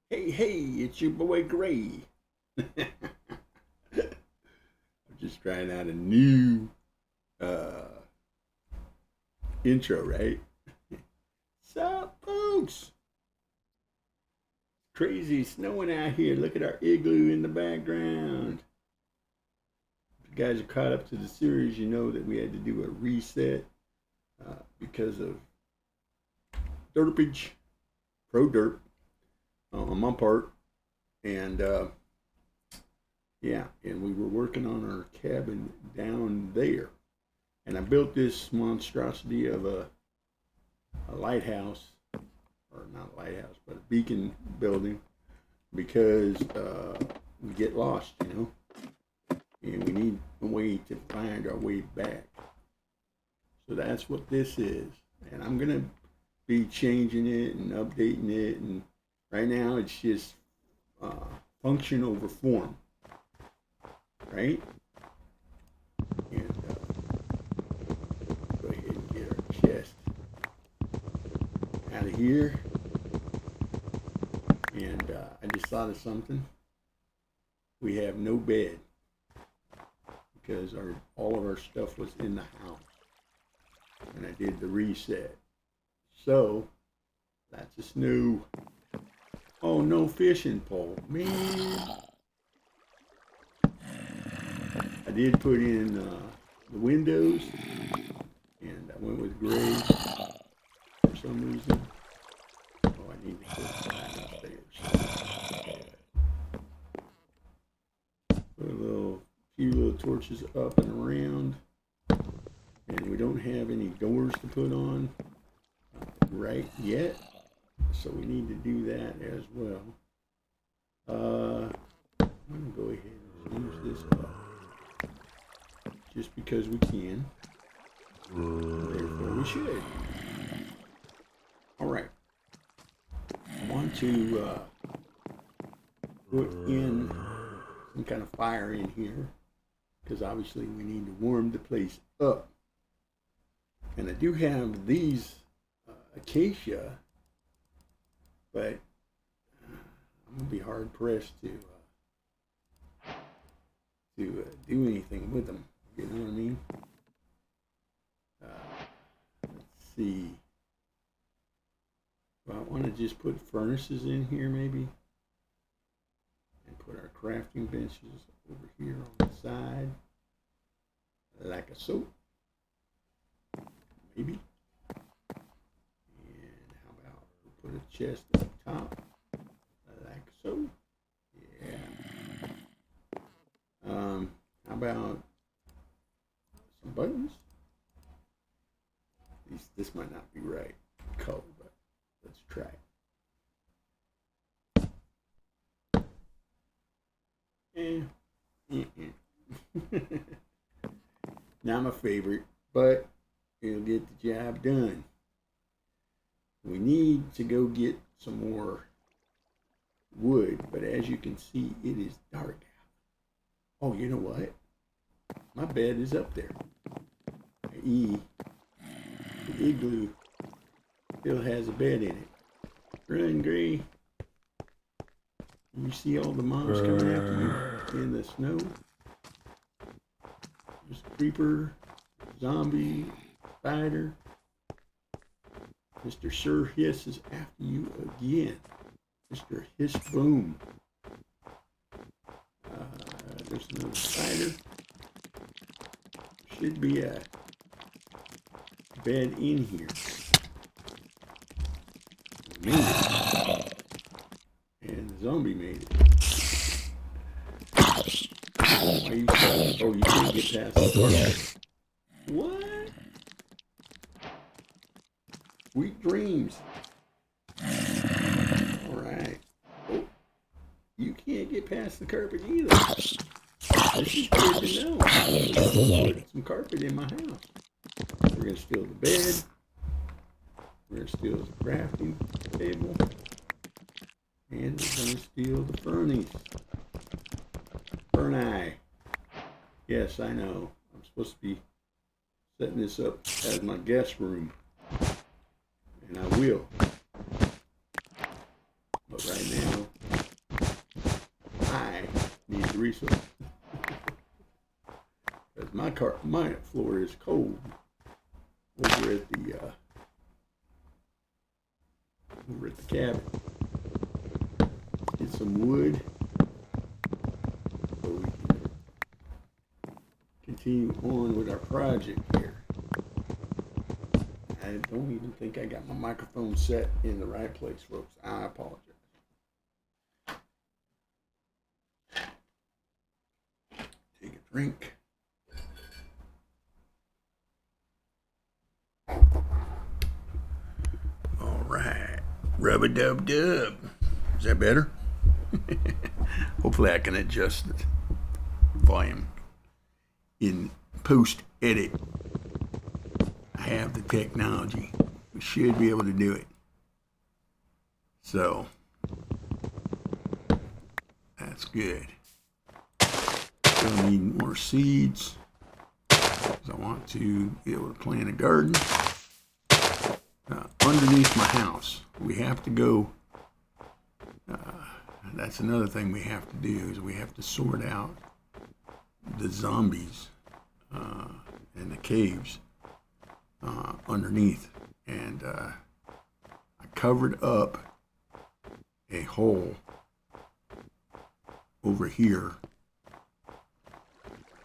Hey, it's your boy Gray. I'm just trying out a new uh, intro, right? Sup, folks? Crazy snowing out here. Look at our igloo in the background. If you guys are caught up to the series, you know that we had to do a reset because of derpage, pro derp on my part. And yeah, and we were working on our cabin down there. And I built this monstrosity of a lighthouse, or not a lighthouse, but a beacon building, because we get lost, and we need a way to find our way back. So that's what this is. And I'm going to be changing it and updating it. And right now it's just uh, function over form, right? And go ahead and get our chest out of here. And I just thought of something. We have no bed because all of our stuff was in the house. And I did the reset. So, lots of snow. Oh, no fishing pole. Man. I did put in the windows. And I went with gray for some reason. Oh, I need to put that upstairs. Put a few little torches up and around. And we don't have any doors to put on right yet. So we need to do that as well. I'm going to go ahead and use this up. Just because we can. Therefore we should. Alright. I want to put in some kind of fire in here. Because obviously we need to warm the place up. And I do have these acacia, but I'm gonna be hard pressed to do anything with them. You know what I mean? Let's see. Well, I want to just put furnaces in here, maybe, and put our crafting benches over here on the side, like a so. Maybe. And how about we put a chest up top, like so? Yeah. How about some buttons? This might not be right color, but let's try it. Not my favorite, but it'll get the job done. We need to go get some more wood, but as you can see, it is dark out. Oh, you know what? My bed is up there. The igloo still has a bed in it. Run, Gray. You see all the mobs coming after you in the snow? There's a creeper, zombie, spider. Mr. Sir Hiss is after you again. Mr. Hiss Boom. There's another spider. Should be a bed in here. Made it. And the zombie made it. Why are you saying? Oh, you can't get past the door. What? Sweet dreams. Alright. Oh, you can't get past the carpet either. This is good to know. Put some carpet in my house. We're going to steal the bed. We're going to steal the crafting table. And we're going to steal the furnace. Furni. Yes, I know. I'm supposed to be setting this up as my guest room. And I will. But right now, degrees. So, because my floor is cold over at the cabin. Get some wood so we can continue on with our project here. I don't even think I got my microphone set in the right place, folks. I apologize. Take a drink. All right. Rub-a-dub-dub. Is that better? Hopefully I can adjust the volume in post-edit. I have the technology. We should be able to do it. So, that's good. Still need more seeds, because I want to be able to plant a garden. Underneath my house, we have to go, that's another thing we have to do, is we have to sort out the zombies and the caves underneath. And I covered up a hole over here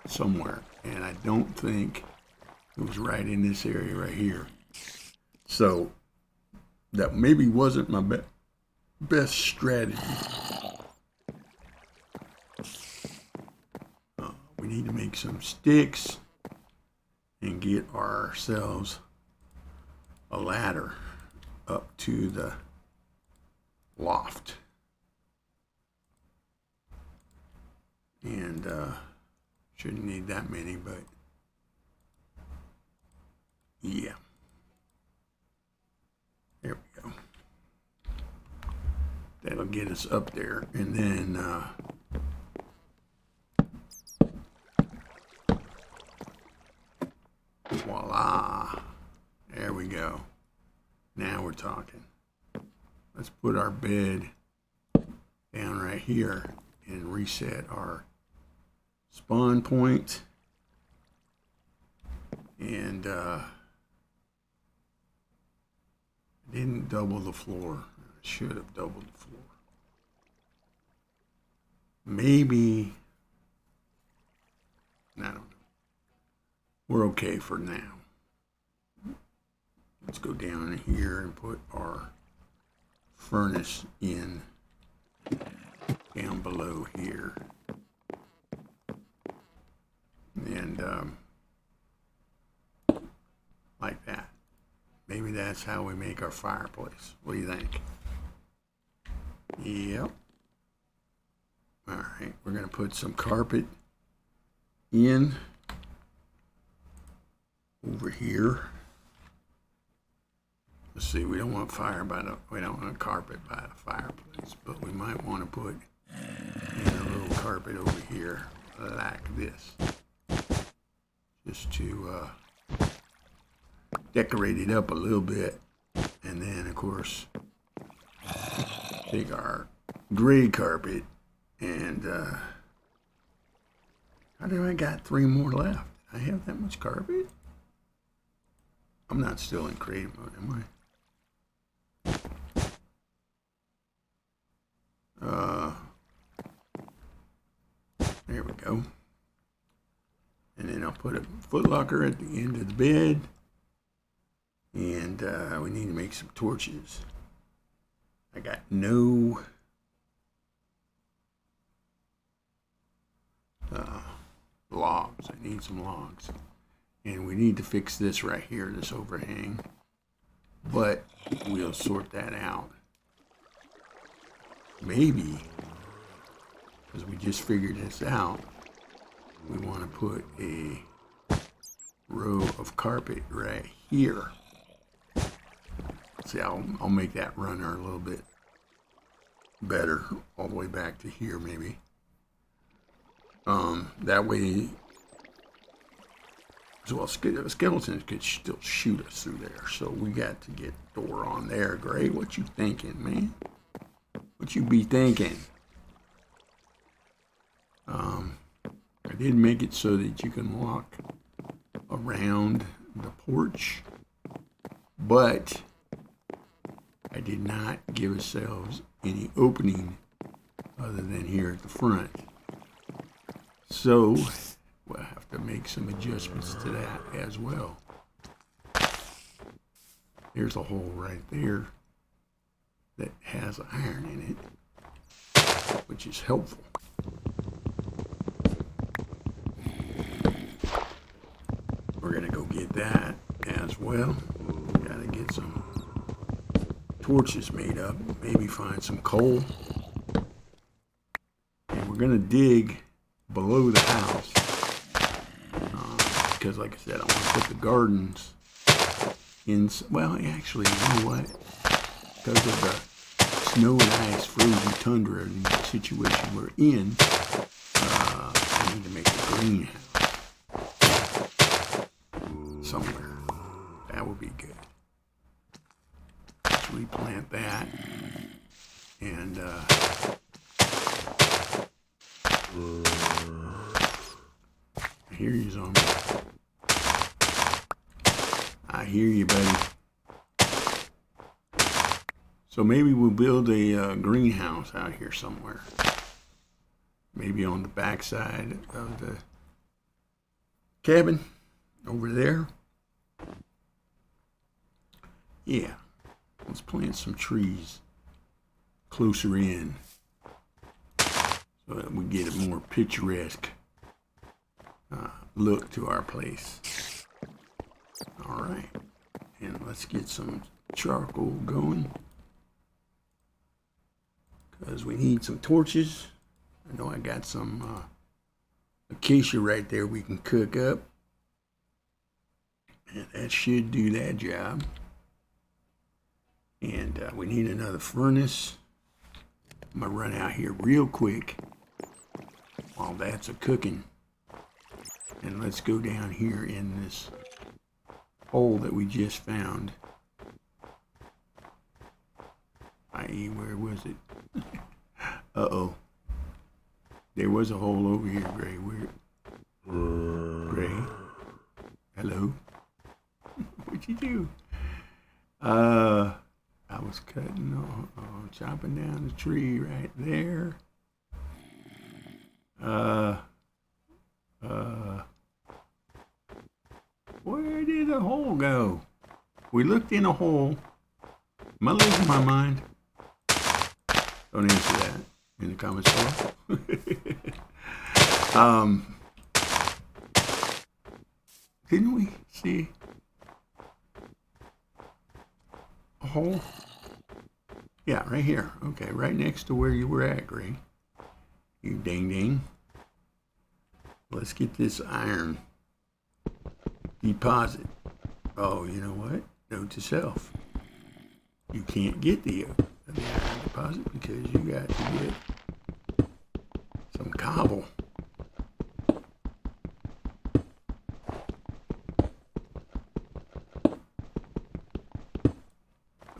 somewhere, and I don't think it was right in this area right here. So that maybe wasn't my best strategy. We need to make some sticks and get ourselves a ladder up to the loft. And shouldn't need that many, but yeah. There we go. That'll get us up there. And then voila. There we go. Now we're talking. Let's put our bed down right here and reset our spawn point. And didn't double the floor. I should have doubled the floor. Maybe, I don't know. We're okay for now. Let's go down here and put our furnace in down below here. And like that. Maybe that's how we make our fireplace. What do you think? Yep. All right, we're going to put some carpet in over here. Let's see, we don't want we don't want carpet by the fireplace, but we might want to put in a little carpet over here like this, just to decorate it up a little bit. And then of course take our gray carpet and how do I got 3 more left? I have that much carpet? I'm not still in creative mode, am I? There we go. And then I'll put a footlocker at the end of the bed. And we need to make some torches. I got no logs. I need some logs. And we need to fix this right here, this overhang. But we'll sort that out. Maybe, because we just figured this out, we want to put a row of carpet right here. See, I'll make that runner a little bit better, all the way back to here maybe. That way, so skeletons could still shoot us through there. So we got to get the door on there. Gray, what you thinking, man? What you be thinking? I did make it so that you can walk around the porch, but I did not give ourselves any opening other than here at the front. So we'll have to make some adjustments to that as well. There's a hole right there that has iron in it, which is helpful. We're gonna go get that as well. Gotta get some torches made up, maybe find some coal. And we're gonna dig below the house because, like I said, I want to put the gardens in. Well, actually, you know what? Because of the snow and ice, frozen tundra situation we're in, I need to make a greenhouse somewhere. That would be good. Let's replant that. And I hear you, zombie. I hear you, buddy. So maybe we'll build a greenhouse out here somewhere. Maybe on the backside of the cabin over there. Yeah, let's plant some trees closer in so that we get a more picturesque look to our place. All right, and let's get some charcoal going because we need some torches. I know I got some acacia right there we can cook up, and that should do that job. And we need another furnace. I'm gonna run out here real quick while that's a cooking, and let's go down here in this hole that we just found. I.e., where was it? Uh-oh. There was a hole over here, Gray. Gray? Hello? What'd you do? I was chopping down the tree right there. Where did the hole go? We looked in a hole. Am I losing my mind? Don't answer that in the comments below. Didn't we see a hole? Yeah, right here. Okay, right next to where you were at, Gray. You ding ding. Let's get this iron deposit. Oh, you know what? Note to self. You can't get the iron deposit because you got to get some cobble.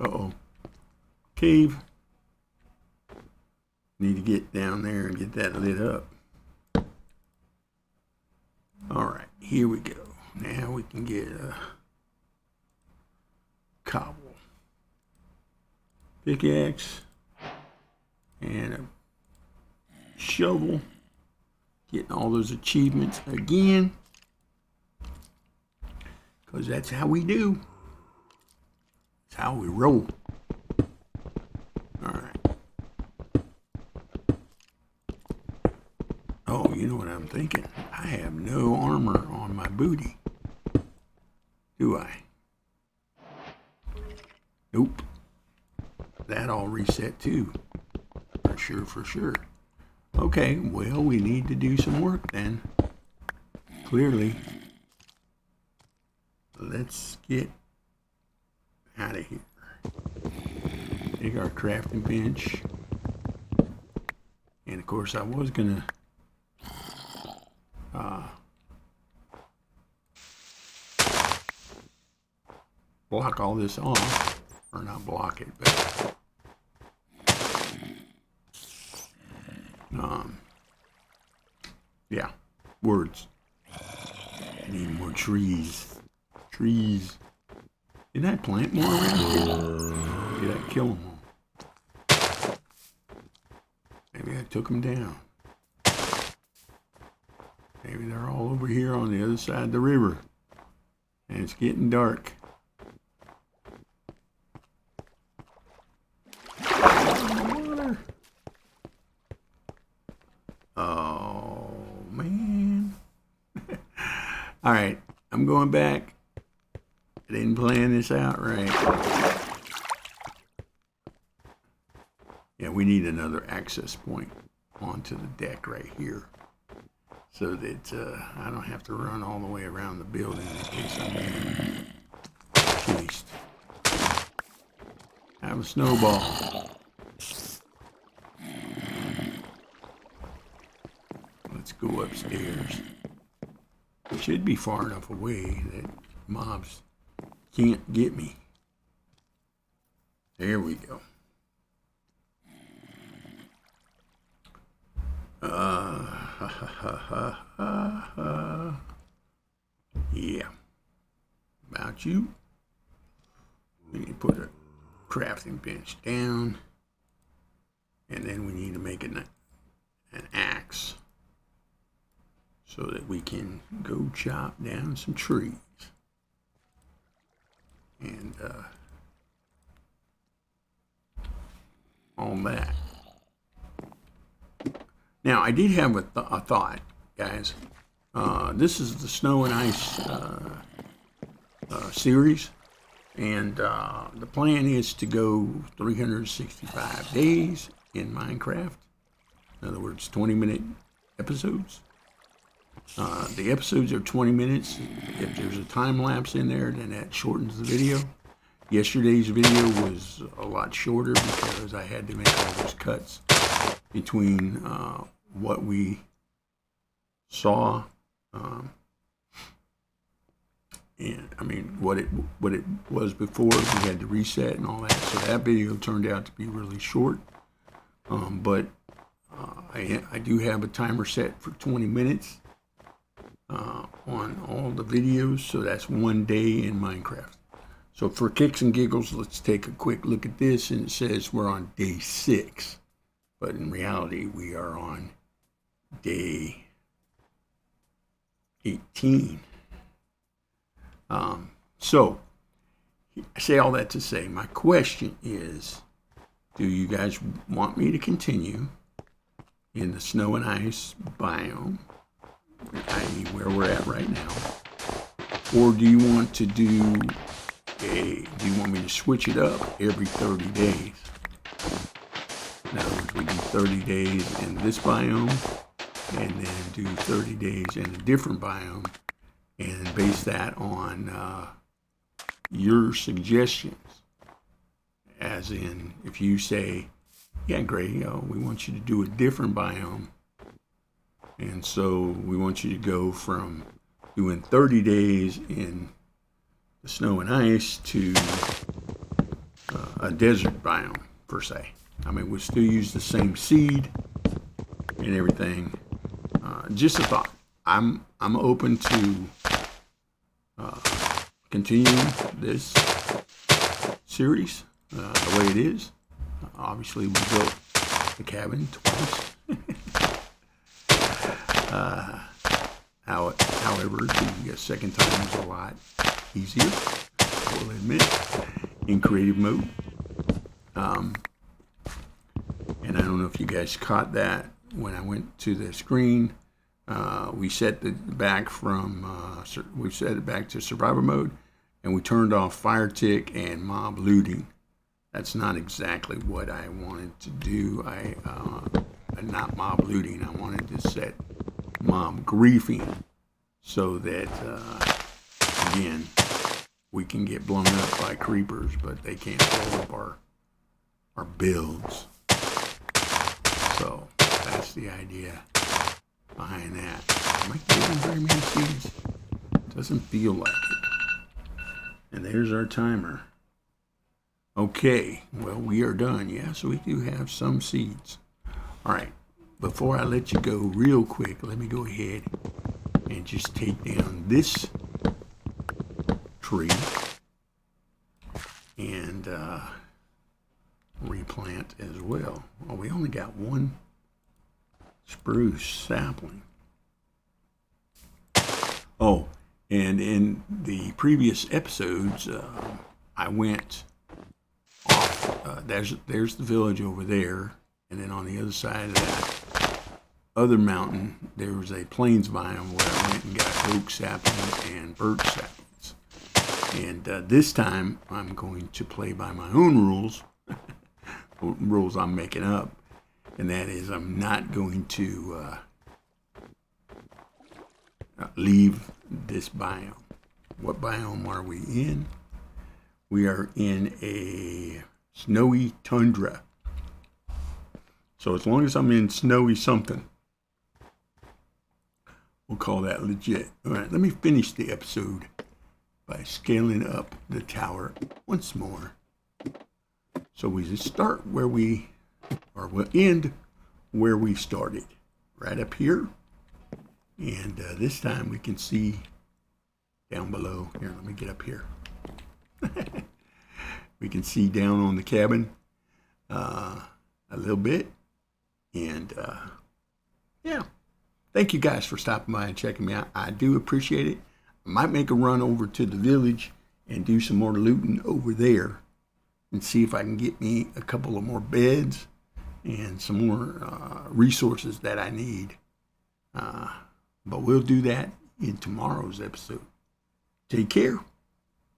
Uh-oh. Cave. Need to get down there and get that lit up. All right, here we go. Now we can get a cobble, pickaxe, and a shovel. Getting all those achievements again, because that's how we do. That's how we roll. All right. Oh, you know what I'm thinking? I have no armor on my booty. Do I? Nope. That all reset too. For sure. Okay, well, we need to do some work then. Clearly. Let's get out of here. Take our crafting bench. And of course, I was gonna block all this off, or not block it, but Yeah, words. I need more trees. Trees. Did I plant more around here? Did I kill them all? Maybe I took them down. Maybe they're all over here on the other side of the river. And it's getting dark. Water. Oh, man. All right, I'm going back. I didn't plan this out right. Yeah, we need another access point onto the deck right here, so that I don't have to run all the way around the building in case I'm being chased. Have a snowball. Let's go upstairs. It should be far enough away that mobs can't get me. There we go. Yeah. About you. We need to put a crafting bench down. And then we need to make an axe so that we can go chop down some trees. And all that. Now, I did have a thought, guys. This is the Snow and Ice series, and the plan is to go 365 days in Minecraft. In other words, 20-minute episodes. The episodes are 20 minutes. If there's a time lapse in there, then that shortens the video. Yesterday's video was a lot shorter because I had to make all those cuts between what we saw, and I mean what it was before. We had to reset and all that, so that video turned out to be really short. But I do have a timer set for 20 minutes on all the videos, so that's 1 day in Minecraft. So for kicks and giggles, let's take a quick look at this, and it says we're on day 6. But in reality, we are on day 18. So, I say all that to say, my question is, do you guys want me to continue in the Snow and Ice biome, i.e. where we're at right now? Or do you want to do you want me to switch it up every 30 days? In other words, we do 30 days in this biome, and then do 30 days in a different biome, and base that on your suggestions. As in, if you say, yeah, Gray, we want you to do a different biome, and so we want you to go from doing 30 days in the Snow and Ice to a desert biome, per se. I mean, we'll still use the same seed and everything. Just a thought. I'm open to continuing this series the way it is. Obviously, we built the cabin twice. However, the second time was a lot easier, I will admit, in creative mode. And I don't know if you guys caught that when I went to the screen. We set it back to survivor mode, and we turned off fire tick and mob looting. That's not exactly what I wanted to do. Not mob looting. I wanted to set mob griefing so that again, we can get blown up by creepers, but they can't blow up our builds. So that's the idea behind that. Am I getting very many seeds? Doesn't feel like it. And there's our timer. Okay, well, we are done. Yeah, so we do have some seeds. All right, before I let you go real quick, let me go ahead and just take down this tree and replant as well. Well, we only got one spruce sapling. Oh, and in the previous episodes, I went off. There's the village over there, and then on the other side of that other mountain, there was a plains biome where I went and got oak saplings and birch saplings. And this time, I'm going to play by my own rules, rules I'm making up, and that is I'm not going to leave this biome. What biome are we in? We are in a snowy tundra. So as long as I'm in snowy something, we'll call that legit. All right, let me finish the episode by scaling up the tower once more. So we just start where we'll end where we started, right up here. And this time we can see down below. Here, let me get up here. We can see down on the cabin a little bit. And yeah, thank you guys for stopping by and checking me out. I do appreciate it. I might make a run over to the village and do some more looting over there and see if I can get me a couple of more beds and some more resources that I need. But we'll do that in tomorrow's episode. Take care.